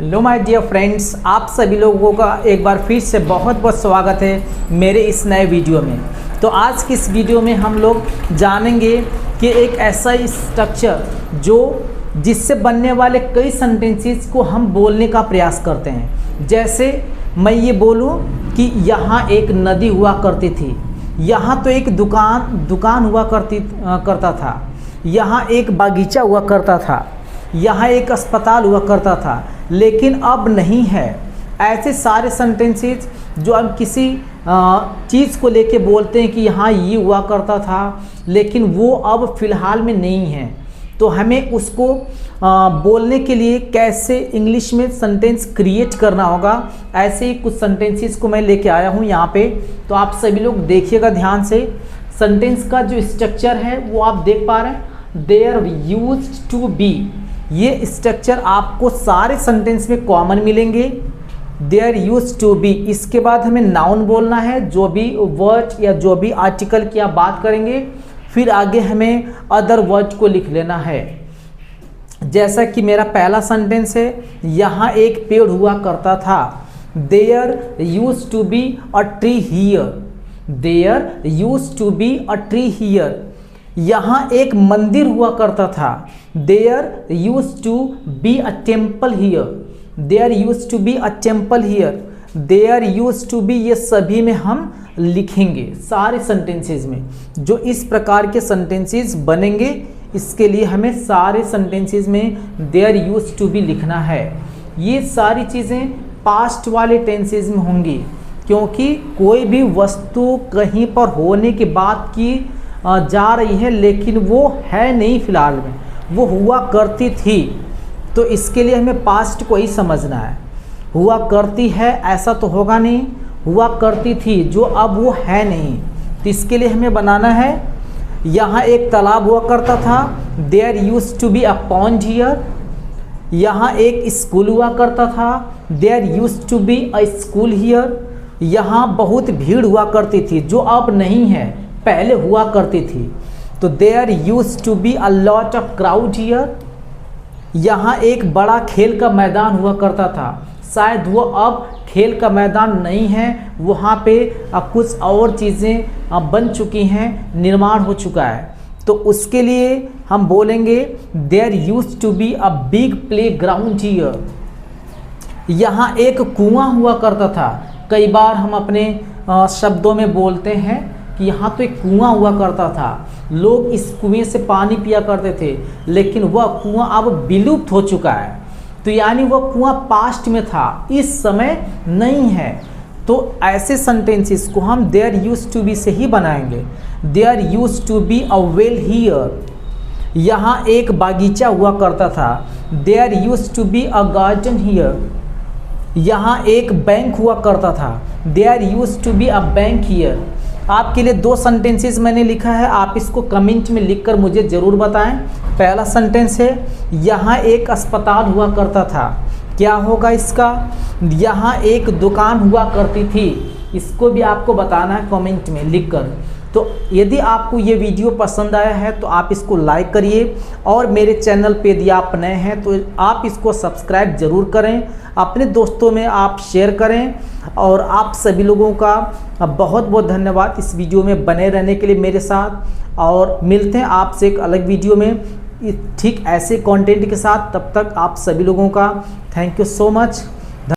Hello my dear friends, आप सभी लोगों का एक बार फिर से बहुत बहुत स्वागत है मेरे इस नए वीडियो में। तो आज की इस वीडियो में हम लोग जानेंगे कि एक ऐसा स्ट्रक्चर जिससे बनने वाले कई सेंटेंसेस को हम बोलने का प्रयास करते हैं। जैसे मैं ये बोलूँ कि यहाँ एक नदी हुआ करती थी, यहाँ तो एक दुकान हुआ करता था, यहाँ एक बागीचा हुआ करता था, यहाँ एक अस्पताल हुआ करता था, लेकिन अब नहीं है। ऐसे सारे सेंटेंसेस जो हम किसी चीज़ को लेके बोलते हैं कि यहाँ ये हुआ करता था, लेकिन वो अब फ़िलहाल में नहीं है। तो हमें उसको बोलने के लिए कैसे इंग्लिश में सेंटेंस क्रिएट करना होगा, ऐसे ही कुछ सेंटेंसेस को मैं लेके आया हूँ यहाँ पे। तो आप सभी लोग देखिएगा ध्यान से। सेंटेंस का जो स्ट्रक्चर है वो आप देख पा रहे हैं, देयर यूज्ड टू बी। ये स्ट्रक्चर आपको सारे सेंटेंस में कॉमन मिलेंगे, देयर यूज्ड टू बी। इसके बाद हमें नाउन बोलना है, जो भी वर्ड या जो भी आर्टिकल की आप बात करेंगे, फिर आगे हमें अदर वर्ड को लिख लेना है। जैसा कि मेरा पहला सेंटेंस है, यहाँ एक पेड़ हुआ करता था, there used to be a tree here, there used to be a tree here. यहाँ एक मंदिर हुआ करता था, there used to be a temple here, there used to be a temple here, there used to be. ये सभी में हम लिखेंगे सारे सेंटेंसेस में। जो इस प्रकार के सेंटेंसेस बनेंगे, इसके लिए हमें सारे सेंटेंसेस में देयर यूज्ड टू बी लिखना है। ये सारी चीज़ें पास्ट वाले टेंसेस में होंगी, क्योंकि कोई भी वस्तु कहीं पर होने के बाद की जा रही है, लेकिन वो है नहीं फिलहाल में, वो हुआ करती थी। तो इसके लिए हमें पास्ट को ही समझना है। हुआ करती है ऐसा तो होगा नहीं, हुआ करती थी जो अब वो है नहीं। तो इसके लिए हमें बनाना है, यहाँ एक तालाब हुआ करता था, there used to be a pond here. यहाँ एक स्कूल हुआ करता था, there used to be a school here. यहाँ बहुत भीड़ हुआ करती थी जो अब नहीं है, पहले हुआ करती थी। तो there used to be a lot of crowd here. यहाँ एक बड़ा खेल का मैदान हुआ करता था, शायद वो अब खेल का मैदान नहीं है, वहाँ पे अब कुछ और चीज़ें बन चुकी हैं, निर्माण हो चुका है। तो उसके लिए हम बोलेंगे there used to be a big playground here. यहाँ एक कुआं हुआ करता था। कई बार हम अपने शब्दों में बोलते हैं कि यहाँ तो एक कुआं हुआ करता था, लोग इस कुएं से पानी पिया करते थे, लेकिन वह कुआं अब विलुप्त हो चुका है। तो यानी वह कुआं पास्ट में था, इस समय नहीं है। तो ऐसे सेंटेंसेस को हम देयर यूज्ड टू बी से ही बनाएंगे। There used to be a well here. यहाँ एक बागीचा हुआ करता था, there used to be a garden here. यहाँ एक बैंक हुआ करता था, there used to be a bank here. आपके लिए दो सेंटेंसेस मैंने लिखा है, आप इसको कमेंट में लिखकर मुझे ज़रूर बताएं। पहला सेंटेंस है, यहाँ एक अस्पताल हुआ करता था। क्या होगा इसका? यहाँ एक दुकान हुआ करती थी। इसको भी आपको बताना है कमेंट में लिखकर। तो यदि आपको ये वीडियो पसंद आया है तो आप इसको लाइक करिए, और मेरे चैनल पे यदि आप नए हैं तो आप इसको सब्सक्राइब ज़रूर करें, अपने दोस्तों में आप शेयर करें। और आप सभी लोगों का बहुत बहुत धन्यवाद इस वीडियो में बने रहने के लिए मेरे साथ। और मिलते हैं आपसे एक अलग वीडियो में ठीक ऐसे कंटेंट के साथ। तब तक आप सभी लोगों का थैंक यू सो मच।